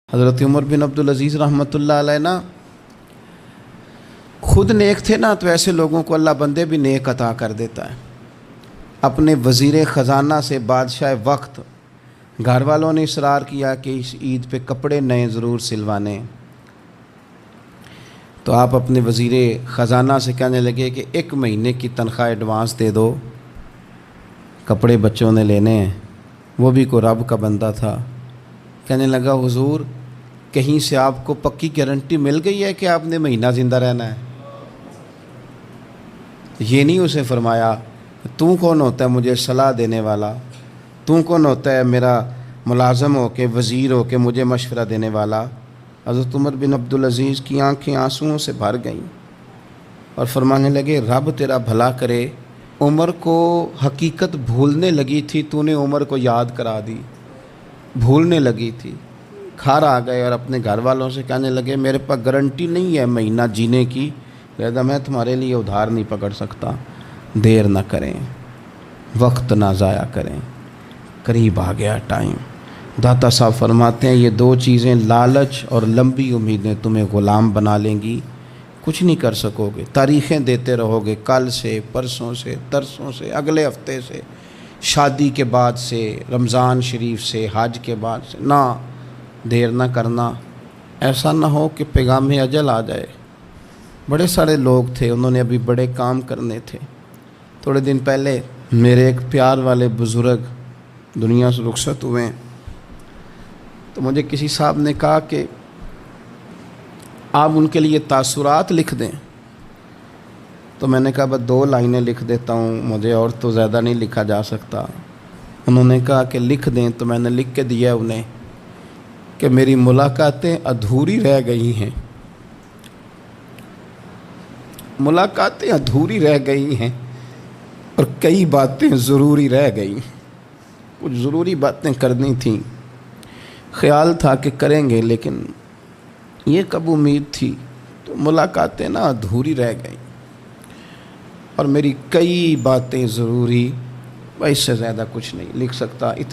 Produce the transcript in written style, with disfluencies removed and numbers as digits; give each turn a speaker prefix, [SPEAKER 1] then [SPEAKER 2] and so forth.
[SPEAKER 1] حضرت عمر بن عبدالعزیز رحمۃ اللہ علیہ نا خود نیک تھے نا، تو ایسے لوگوں کو اللہ بندے بھی نیک عطا کر دیتا ہے۔ اپنے وزیر خزانہ سے بادشاہ وقت گھر والوں نے اصرار کیا کہ اس عید پہ کپڑے نئے ضرور سلوانے، تو آپ اپنے وزیر خزانہ سے کہنے لگے کہ 1 مہینے کی تنخواہ ایڈوانس دے دو، کپڑے بچوں نے لینے ہیں۔ وہ بھی کوئی رب کا بندہ تھا، کہنے لگا حضور کہیں سے آپ کو پکی گارنٹی مل گئی ہے کہ آپ نے مہینہ زندہ رہنا ہے؟ یہ نہیں اسے فرمایا تو کون ہوتا ہے مجھے صلاح دینے والا، تو کون ہوتا ہے میرا ملازم ہو کے وزیر ہو کے مجھے مشورہ دینے والا۔ حضرت عمر بن عبدالعزیز کی آنکھیں آنسوؤں سے بھر گئیں اور فرمانے لگے رب تیرا بھلا کرے، عمر کو حقیقت بھولنے لگی تھی، تو نے عمر کو یاد کرا دی، بھولنے لگی تھی۔ گھر آ گئے اور اپنے گھر والوں سے کہنے لگے میرے پاس گارنٹی نہیں ہے مہینہ جینے کی، لہذا میں تمہارے لیے ادھار نہیں پکڑ سکتا، دیر نہ کریں، وقت نہ ضائع کریں۔ قریب آ گیا ٹائم۔ داتا صاحب فرماتے ہیں یہ 2 چیزیں لالچ اور لمبی امیدیں تمہیں غلام بنا لیں گی، کچھ نہیں کر سکو گے، تاریخیں دیتے رہو گے، کل سے، پرسوں سے، ترسوں سے، اگلے ہفتے سے، شادی کے بعد سے، رمضان شریف سے، حج کے بعد سے، نہ دیر نہ کرنا، ایسا نہ ہو کہ پیغام اجل آ جائے۔ بڑے سارے لوگ تھے، انہوں نے ابھی بڑے کام کرنے تھے۔ تھوڑے دن پہلے میرے ایک پیار والے بزرگ دنیا سے رخصت ہوئے، تو مجھے کسی صاحب نے کہا کہ آپ ان کے لیے تاثرات لکھ دیں، تو میں نے کہا بس 2 لائنیں لکھ دیتا ہوں، مجھے اور تو زیادہ نہیں لکھا جا سکتا۔ انہوں نے کہا کہ لکھ دیں، تو میں نے لکھ کے دیا انہیں کہ میری ملاقاتیں ادھوری رہ گئی ہیں، ملاقاتیں ادھوری رہ گئی ہیں اور کئی باتیں ضروری رہ گئیں، کچھ ضروری باتیں کرنی تھیں، خیال تھا کہ کریں گے لیکن یہ کب امید تھی، تو ملاقاتیں نا ادھوری رہ گئیں اور میری کئی باتیں ضروری، اس سے زیادہ کچھ نہیں لکھ سکتا۔